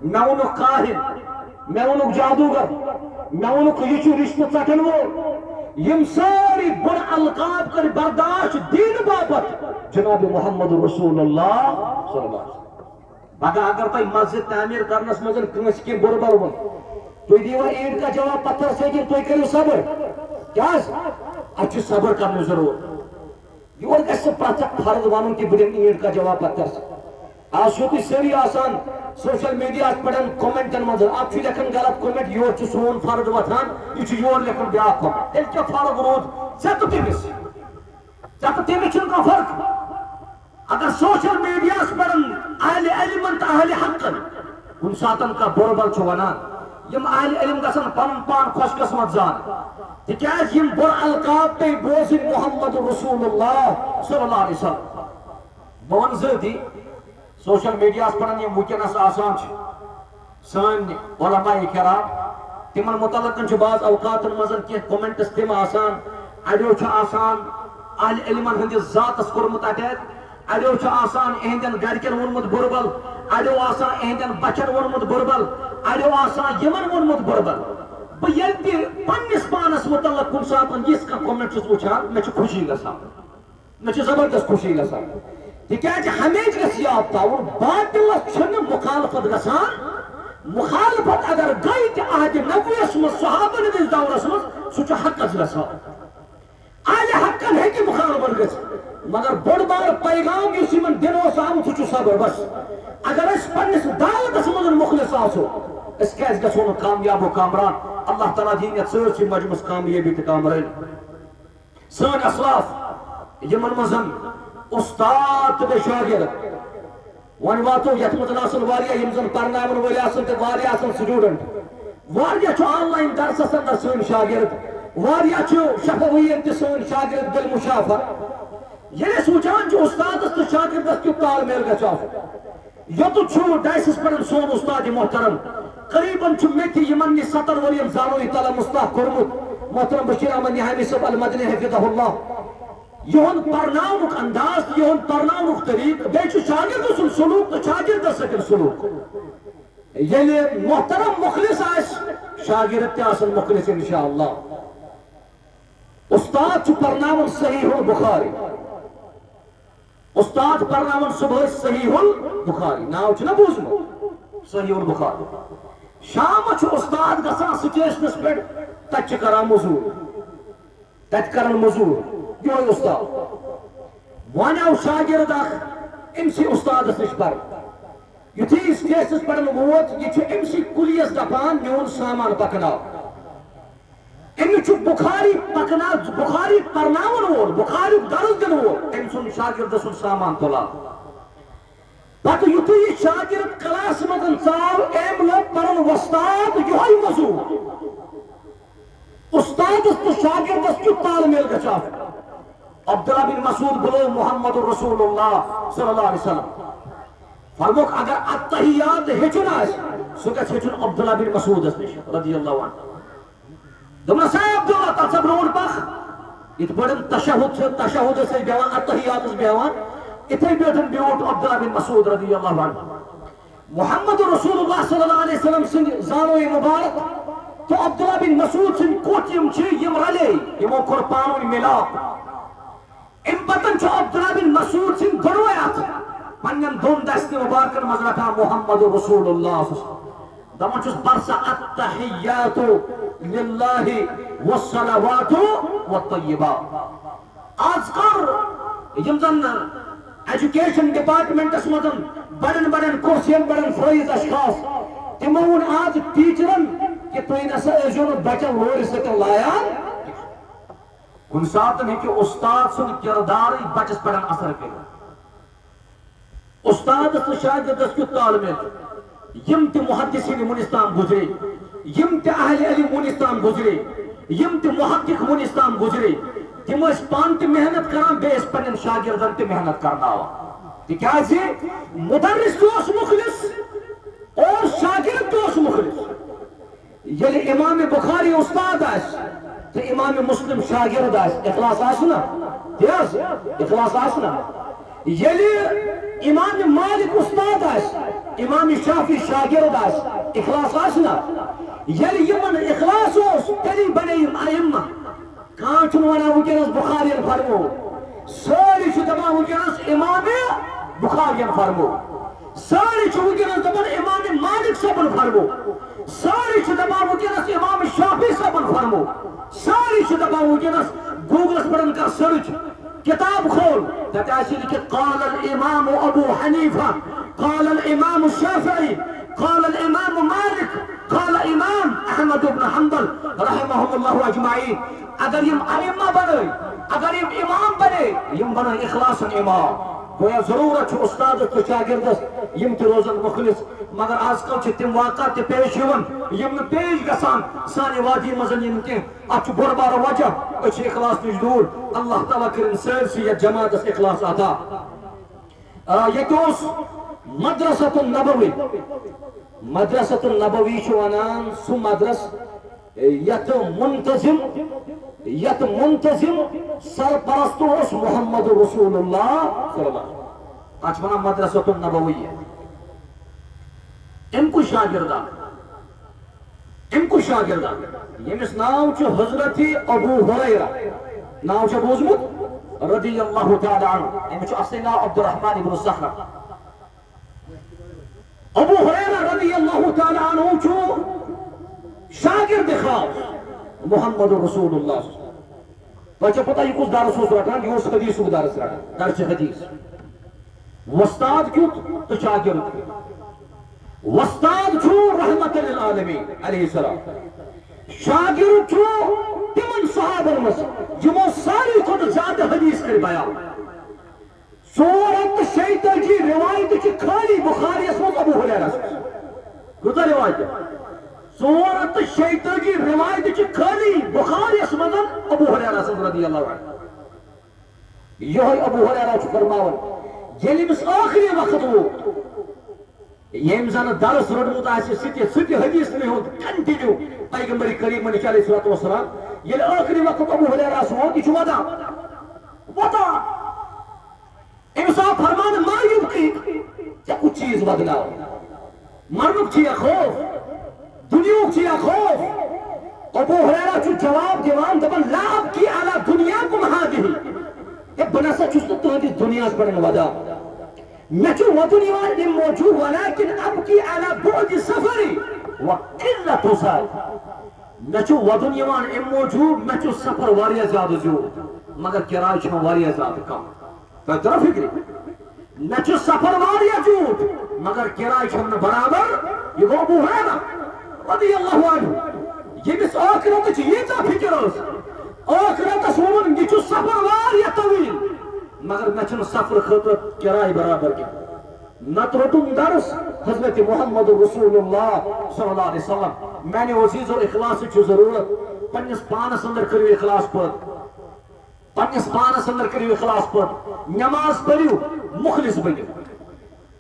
میں وونک کاہن میں وونک جادوگر میں وونک یہ چھ رشتہ ژٹن وول یم ساری بڑ القاب کر برداشت دین باپت جناب محمد رسول اللہ صلی اللہ علیہ وسلم پگہ اگر تھی مسجد تعمیر کرنس مز کنس کی بربل ون تھی دیوا اینٹ کا جواب پتھر سے کہ تھی کرو صبر کیا اچھا صبر کرنے ضرور یور گھس پرت فرض ون کہ بہت اینٹ کا جواب پتھر سے آج چھو تھی سری آسان سوشل میڈیا پڑھن کومنٹن مز اب لکھن غلط کومنٹ یور چھ سون فرض وتھان یہ یور لکھن بیاکھ کومنٹ تیل کیا فرق روز ژے تہٕ تٔمِس ژے تہٕ تٔمِس چھُنہٕ کانٛہہ فرق اگر سوشل میڈیا پڑھن اہل علم تو اہل حقن کن ساتن کا بربل چھ ونان یم اہل علم گژھن پن پان خوش قسمت زان تکیاز یم بر القاب پہ بوزن محمد رسول اللہ صلی اللہ علیہ وسلم بون ذاتی سوشل میڈیا پڑھن یم ونکس آسان سن علماء کرام تمن متعلق بعض اوقات مز کی کومنٹس تم آسان اڑیو آسان اہل علمن ہندس ذاتس کورمت اٹیک اڑیو آسان اہندین گرکن وونمت بربل اڑیو آسان اہندین بچن وونمت بربل اڑیو آسان یمن وونمت بربل بہ یل تہ پنس پانس متعلق کن ساتن یس کا کومنٹ چھس وچھان مے چھ خوشی گژھان مے چھ زبردست خوشی گژھان تکیاز ہمیشہ گژھِ یاد تھاوُن باطلس چھنہٕ مخالفت گژھان مخالفت اگر گئی تہ عہد نبویس مز صحابہ ہندس دورس مز سہ چھ حقس گژھان اہل حقن ہیکہ مخالفت گژھِتھ مگر بڑ بار پیغام اس من دن آمت سہ صبر بس اگر اس پنس دعوتس من مخلص آسو اس کیس گژھو نہ کامیاب و کامران اللہ تعالیٰ دین یتھ سٲرسٕے مجمس کامیابی تہ کامرٲنی سٲنۍ اسلاف یمن مزن استاد تہ بیٚیہِ شاگرد وۄنۍ واتو یتھ منٛز آسن واریاہ یم زن پرناون وٲلۍ آسن تہ واریاہ آسن سٹوڈنٹ واریاہ چھُ آن لاین درسس اندر سٲنۍ شاگرد واریاہ چھُ شفویت تہ سٲنۍ شاگرد بالمشافہ ییٚلہِ أسۍ وٕچھان چھِ استادس تہٕ شاگردس کیُتھ تال میل گژھِ آسُن یوٚتُتھ چھُ ڈایسس پٮ۪ٹھ سون استاد محترم قریباً چھُ مےٚ تہِ یِمن نِش 70 ؤرین زانو یہِ تعالیٰ مُستاق کوٚرمُت محترم بشیر احمد نہامی صٲب المدنی حفظہ اللہ یِہُنٛد پرناونُک انداز تہٕ یِہُنٛد پرناونُک طریٖقہٕ بیٚیہِ چھُ شاگرد سُنٛد سلوٗک تہٕ شاگردس سۭتۍ سلوٗک ییٚلہِ محترم مخلص آسہِ شاگرد تہِ آسن مخلص انشاء اللہ استاد چھُ پرناوان صحیح البخاری استاد پرناون صبح صحیح البخاری ناو چھُ نا بوٗزمُت صحیح البخاری شام چھُ استاد گژھان سٹیشنس پٮ۪ٹھ تتہِ چھِ کران مزوٗر تتہِ کران مزوٗر یہوے استاد وۄنۍ آو شاگرد اکھ أمسٕے استادس نِش پرنہِ یُتھُے سٹیشنس پٮ۪ٹھ ووت یہِ چھُ أمسٕے کُلیس دپان میون سامان پکناو أمِس چھُ بخاری پکناو بخاری پرناون وول بخاریُک درس دِنہٕ وول أمۍ سُنٛد شاگرد سُنٛد سامان تُلان پتہٕ یُتھُے یہِ شاگرد کلاس منٛز ژاو أمۍ لوگ پرُن وۄستاد یِہوے موضوٗع استادس تہٕ شاگردس کیُتھ تال میل گژھِ آسُن عبداللہ بن مسعود بُلو محمد رسول اللہ صلی اللہ علیہ وسلم فرموک اگر التحیات ہیٚچھُن آسہِ سُہ گژھِ ہیٚچھُن عبداللہ بن مسعودس نِش رضی اللہ عنہ دوٚپنس ہے عبداللہ تتھ سا برونٛٹھ پکھ یِتھ پٲٹھۍ تشہد چھِ تشہدس ٲسۍ بیٚہوان التحیاتس بیٚہوان اِتھے پٲٹھۍ بیوٗٹھ عبداللہ بن مسعود رضی اللہ عنہ محمد رسول اللہ صلی اللہ علیہ وسلم سٕنٛدِ زانوے مبارک تہٕ عبداللہ بن مسعود سٕنٛدۍ کُٹھ یم چھِ یم رلے یمو کوٚر پانہٕ ؤنۍ مِلاپ امہِ پتن چھُ عبداللہ بن مسعود سٕنٛدۍ دۄنوے اتھٕ پننٮ۪ن دۄن دستہِ مبارکن منٛز رٹان محمد رسول اللہ دپان چھُس برسا التحیات للہ والصلوات والطیبات آز کر یم زن ایجوکیشن ڈپارٹمنٹس مزن بڑن بڑن کرسین بڑن فٲیض اشخاص تمو ووٚن آز ٹیچرن کہ تُہۍ نسا ٲسۍزیو نہٕ بچن لورِ سۭتۍ لایان کُنہِ ساتہٕ ہیٚکہِ استاد سُنٛد کردارٕے بچس پٮ۪ٹھ اثر کٔرِتھ استادس تہٕ شاگردس کیُتھ تال میل یم تہِ محدثین وُنِستام گُزرے یم تہِ اہل علم وُنِستام گُزرے یم تہِ محقق وُنِستام گُزرے تم ٲسۍ پانہٕ تہِ محنت کران بیٚیہِ ٲسۍ پننٮ۪ن شاگردن تہِ محنت کرناوان تِکیازِ مدرس تہِ اوس مخلص اور شاگرد تہِ اوس مخلص ییٚلہِ امام بخاری استاد آسہِ تہٕ امام مسلم شاگرد آسہِ اخلاص آسہِ نا تی حظ اخلاص آسہِ نا یلی امام مالک استاد آس امام شافی شاگرد آس اخلاص آسنا یلی یمن اخلاص اوس تیلی بنے یم ائمہ کان چھن ونان ونکس بخارین فرمو ساری چھ دپان ونکس امام بخارین فرمو ساری چھ ونکس دپان امام مالک صاحبن فرمو ساری چھ دپان ونکس امام شافی صاحبن فرمو ساری چھ دپان ونکس گوگلس پڑھن کر سرچ کتاب کھول تتاسی لکھت قال الامام ابو حنیفہ قال الامام الشافعی قال الامام مالک قال امام احمد بن حنبل رحمهم اللہ اجمعین اگر یم ائمہ بنے اگر یم امام بنے یم بنے اخلاص امام گویا ضرورت استاد تو شاگردس یم تی روزن مخلص مگر آج کل چھ تم واقعات تی پیش یون یم پیش گسان سانی وادی مزن یم کی اتھ بڑ بار وجہ اچھ اخلاص نش دور اللہ تعالیٰ کرن سرسی یا جماعت اخلاص عطا یہ مدرسۃ النبوی مدرسۃ النبوی چھ ونان سو مدرس یت منتظم سرپرست اس محمد رسول اللہ صلی اللہ علیہ وسلم اچھ ونان مدرسۃ النبوی ام کو شاگردہ یمس ناو چھ حضرت ابو ہریرہ ناو چھ بوزمت رضی اللہ تعالی عنہ امس چھ اصلی ناو عبد الرحمن بن صخرہ ابو ہریرہ رضی اللہ تعالی عنہ چھ شاگرد خاص محمد رسول اللہ تہ پتہ یہ کس درس رٹان یہ حدیث درس رٹان درس حدیث وستاد کیت تو شاگرد وستاد چھو رحمت للعالمین علیہ السلام شاگرد چھو تمن صحابہ مس جمو ساری کھت زیادہ حدیث کر بیان 436 روایت چھ خالی بخاری اس مز ابو ہریرہ کتا روایت 436 روایت چھ خالی بخاری اس مز ابو ہریرہ رضی اللہ عنہ یہ ابو ہریرہ چھ فرماون یلی مس آخری وقت وہ یم زن درس روٹمت آسہ سہ حدیث میں ہوں کنٹینیو پیغمبر کریم علیہ الصلوۃ والسلام یل آخری وقت ابو ہریرہ ووت یہ ودان امس آو فرمان ما یبقی ژے کچھ چیز بدلاو مرنک چھ خوف دنیاک چھ خوف ابو ہریرہ چھ جواب دیوان دپان لا ابکی علی دنیاکم ہذہ بہ نسا چھس نہ تہندس دنیاس پٮ۪ٹھ ودان میں چھو ودن یوان ام موجود ولیکن ابکی علی بعد سفری وقلت سال میں چھو ودن یوان ام موجود میں چھو سفر واریہ زیادہ زیود مگر کرائے چھو واریہ زیادہ کم تو ذرا فکری میں چھو سفر واریہ زیود مگر کرائے چھو برابر یہ وہ ابو ہریرہ رضی اللہ عنہ یہ بس آخرت چھ یہ تا فکر اس آخرت سون یہ چھو سفر واریہ طویل مگر میں چھن سفر خطر کرائے برابر کی نت روٹن درس حضرت محمد رسول اللہ صلی اللہ علیہ وسلم میں نے عزیز و اخلاص چھ ضرورت پنس پانس اندر کریو اخلاص پر پنس پانس اندر کریو اخلاص پر نماز پڑھیو مخلص بنیو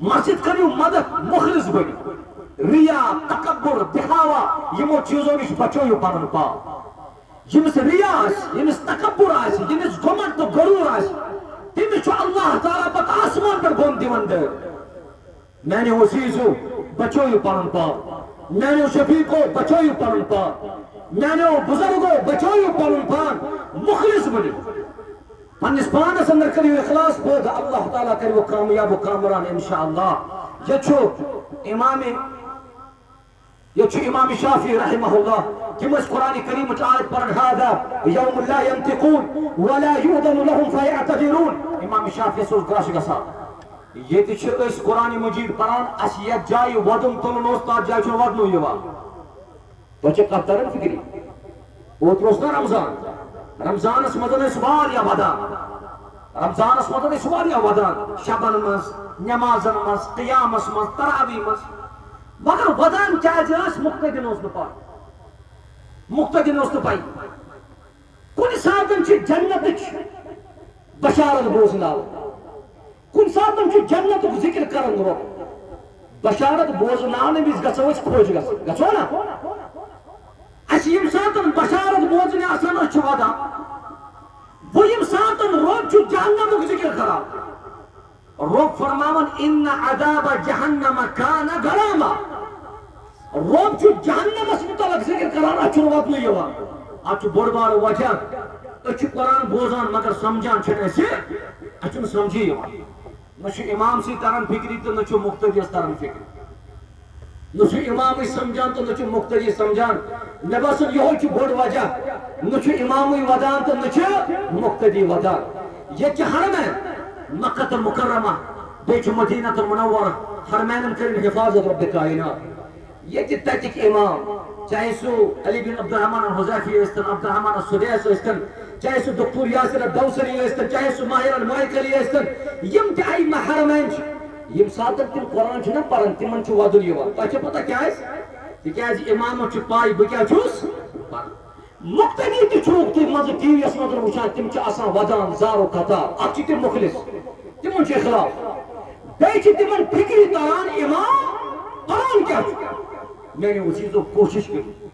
مسجد کریو مدد مخلص بنیو ریا تکبر دکھاوا یمو چیزوں نش بچویو پنن پاک یمس ریا یمس تکبر یمس گمنڈ تو غرور تمس چھ اللہ تعالیٰ پتہ آسمان پر بون دیوان دے میں نے عزیزو بچویو پنن پاک میں نے شفیقو بچویو پنن پاک میں نے بزرگو بچویو پنن پاک مخلص بنیو پنس پانس اندر کریو اخلاص بود اللہ تعالیٰ کریو کامیاب و کامران انشاءاللہ یہ چھو امام شافعی رحمہ اللہ تم اس قرآن کریم آیت پڑھن هذا یوم لا ينطقون ولا يؤذن لهم فيعتذرون امام شافعی سوز گراش گسا یہ تہ چھ اس قرآن مجید پڑھان اس یت جائے ودن تلن اس تات جائے چھ ودنو یوان تو چھ کترن فکری اوتروس نا رمضان اس مدن اس واریہ ودان رمضان اس مدن اس واریہ ودان شبن مز نمازن مز قیامس مز تراویح مز مگر ودان کیازِ ٲسۍ مقتدین اوس نہٕ پاے مقتدین اوس نہٕ پاے کُنہِ ساتہٕ چھِ جنتٕچ بشارت بوزناوان کُنہِ ساتہٕ چھُ جنتُک ذکر کران رۄب بشارت بوزناونہٕ وِزِ گژھو أسۍ خۄش گژھو نا اَسہِ ییٚمہِ ساتہٕ بشارت بوزنہِ آسان أسۍ چھِ ودان وۄنۍ ییٚمہِ ساتہٕ رۄب چھُ جہنمُک ذکر کران رب فرماون ان عذاب جہنم کان غراما رب چھُ جہنمس متعلق ذکر کران اتھ چھُنہٕ واتنٕے یِوان اتھ چھُ بوٚڑ بارٕ وجہ أسۍ چھِ قرآن بوزان مگر سمجھان چھِنہٕ أسۍ اَسہِ چھُنہٕ سمجھی یِوان نہ چھُ امام سی تران فکری تو نہ چھُ مقتدیس تران فکری نہ چھُ امامٕے سمجھان تو نہ چھُ مقتدی سمجھان مےٚ باسان یِہوے چھُ بوٚڑ وجہ نہ چھُ امامٕے ودان تو نہ چھُ مقتدی ودان ییٚتہِ چھِ حرمین مکہ المکرمہ بیٚیہِ چھُ مدینہ المنورہ حرمینن کٔرِن حفاظت رب کائنات ییٚتہِ تتِکۍ امام چاہے سو علی بن عبد الرحمن الحذیفی ٲسۍتن عبد الرحمن السدیس ٲسۍتن چاہے سو دکتور یاسر الدوسری ٲسۍتن چاہے سو ماہر المائکلی ٲسۍتن یم تہِ ائمہ حرمین چھِ یم ساتن تم قرآن چھِ نہ پران تمن چھُ ودُن یِوان تۄہہِ چھےٚ پتہ کیازِ تِکیازِ امامس چھُ پاے بہٕ کیاہ چھُس پران مقتدی تہِ چھُکھ تُہۍ منٛزٕ ٹی وی یس منٛز وٕچھان تِم چھِ آسان ودان زارو قطار اتھ چھِ تِم مخلص تمن چھُ اخلاص بیٚیہِ چھِ تمن فکری تران امام پران کیاہ چھُ میانیو عزیزو کوشش کٔرِو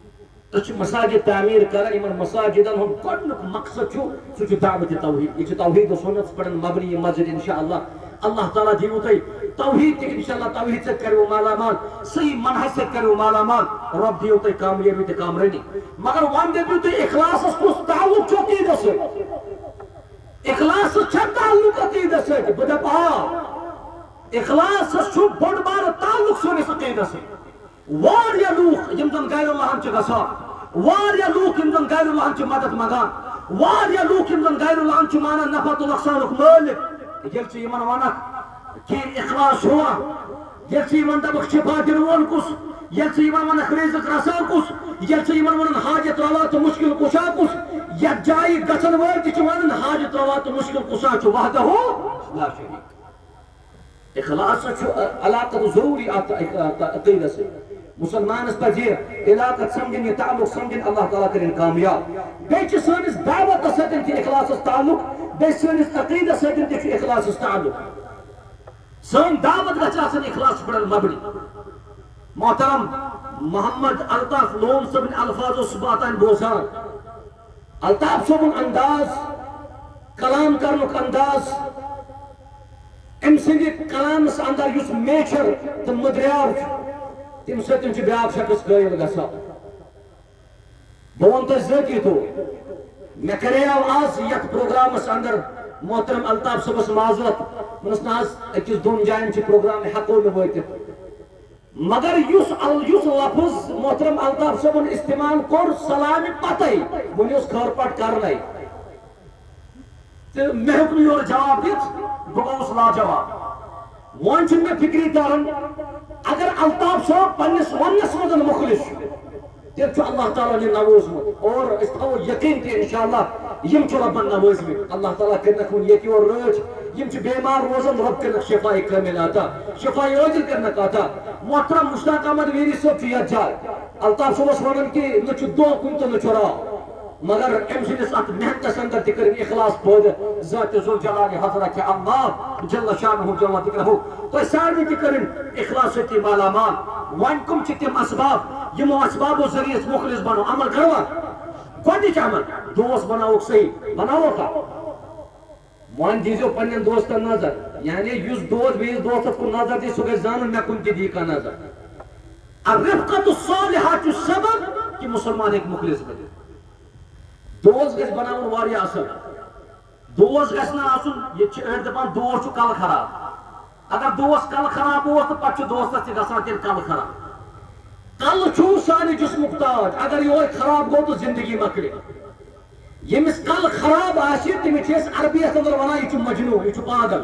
أسۍ چھِ مساجد تعمیٖر کران یِمن مساجدن ہُنٛد گۄڈنیُک مقصد چھُ سُہ چھُ دعوت توحید یہِ چھُ توحید و سنتس پٮ۪ٹھ مبنی یہِ مسجد انشاءاللہ اللہ تعالیٰ دیو تۄہہِ توحید تہِ انشاءاللہ توحید سۭتۍ کٔرِو مالا مال صحیح منہج سۭتۍ کٔرِو مالا مال رب دیو تۄہہِ کامیٲبی تہٕ کامرٲنی مگر وۄنۍ دٔپِو تُہۍ اخلاصس کُس تعلق چھُ عقیٖدس سۭتۍ اخلاصس چھا تعلق عقیٖدس سۭتۍ بہٕ دپہٕ آ اخلاصس چھُ بوٚڑ بارٕ تعلق سٲنِس عقیٖدس سۭتۍ واریاہ لوٗکھ یِم زن غیر اللہن چھِ گژھان واریاہ لوٗکھ یِم زن غیر اللہن چھِ مدد منگان واریاہ لوٗکھ یِم زن غیر اللہن چھِ مانان نفع تہٕ نۄقصانُک مٲلِک ییٚلہِ ژٕ یِمن ونکھ کہِ اخلاص چھُوا ییٚلہِ ژٕ یِمن دپکھ شفا دِنہٕ وول کُس ییٚلہِ ژٕ یِمن ونکھ رزق رسان کُس ییٚلہِ ژٕ یِمن ونان حاجت روا تہٕ مُشکل کُشا کُس یتھ جایہِ گژھن وٲلۍ تہِ چھِ ونان حاجت روا تہٕ مُشکل کُشا چھُ وحدہ لا شریٖک اخلاص چھُ علاقت ضروٗری اتھ عقیٖدس سۭتۍ مسلمانس پزِ علاقت سمجھن یہ تعلق سمجھن اللہ تعالیٰ کرن کامیاب بیٚیہِ چھِ سٲنِس دعوتس سۭتۍ تہِ اخلاصس تعلق بیٚیہِ سٲنِس عقیٖدس سۭتۍ تہِ چھُ اخلاصس تعلق سٲنۍ دعوت گژھِ آسٕنۍ اخلاصس پٮ۪ٹھ مبنی محترم محمد الطاف لون صٲبٕنۍ الفاظ اوسُس بہٕ اوتانۍ بوزان الطاف صٲبُن انداز کلام کرنُک انداز أمۍ سٕنٛدِ کلامس اندر یُس میچھر تہٕ مٔدریٛاو چھُ تم سۭتۍ چھُ بیٛاکھ شخص قٲیل گژھان بہٕ وَنہٕ تۄہہِ ذٲتی طور مےٚ کریاو آز یتھ پروگرامس اندر محترم الطاف صٲبس معذرت ووٚنُس نہ حظ أکِس دۄن جاین چھِ پروگرام ہٮ۪کو نہٕ وٲتِتھ مگر یُس لفظ محترم الطاف صٲبن استعمال کوٚر سلامہِ پتے وۄنۍ اوس خٲر پٲٹھۍ کرنے تہٕ مےٚ ہیوٚک نہٕ یورٕ جواب دِتھ بہٕ گوٚوُس لاجواب وۄنۍ چھُنہٕ مےٚ فکری تران اگر الطاف صٲب پننس وننس منٛز مخلص چھُ تیٚلہِ چھُ اللہ تعالیٰ ہن نوٲزمُت اور أسۍ تھاوو یقیٖن تہِ انشاءاللہ یم چھِ رۄبن نوٲزمٕتۍ اللہ تعالیٰ کٔرنکھ وۄنۍ ییٚتہِ یورٕ رٲچھ یم چھِ بیمار روزان رۄب کٔرنکھ شفاء کامل عطا شفاء عاجل کٔرنکھ عطا محترم مشتاق احمد ویری صٲب چھُ یتھ جایہِ الطاف صٲبس ونان کہِ نہ چھُ دۄہ کُنہِ تہٕ نہ چھُ رات مگر أمۍ سٕنٛدِس اتھ محنتس اندر تہِ کٔرِن اخلاص پٲدٕ ذاتِ ذوالجلالِ حضرت اللہ جل شانہ جل ذکرہ تۄہہِ سارنٕے تہِ کٔرِن اخلاص سۭتی مالا مال وۄنۍ کٕم چھِ تِم اسباب یِمو اسبابو ذٔریعہٕ أسۍ مخلص بنو عمل کروا گۄڈنِچ عمل دوس بناوُکھ صحیح بناووکھ وۄنۍ دیٖزیو پننٮ۪ن دوستن نظر یعنی یُس دوس بیٚیِس دوستس کُن نظر دی سُہ گژھِ زانُن مےٚ کُن تہِ دی کانٛہہ نظر الرفقۃ الصالحہ چھُ سبب کہِ مسلمان ہیٚکہِ مخلص بٔنِتھ دوس گژھِ بناوُن واریاہ اصل دوس گژھِ نہٕ آسُن ییٚتہِ چھِ أڑۍ دپان دوس چھُ کلہٕ خراب اگر دوس کلہٕ خراب اوس تہٕ پتہٕ چھُ دوستس تہِ گژھان تیٚلہِ کلہٕ خراب کلہٕ چھُ سانہِ جسمُک تاج اگر یہوے خراب گوٚو تہٕ زندگی مکلہِ ییٚمِس کلہٕ خراب آسہِ تٔمِس چھِ أسۍ عربی یس اندر ونان یہِ چھُ مجنوٗن یہِ چھُ پاگل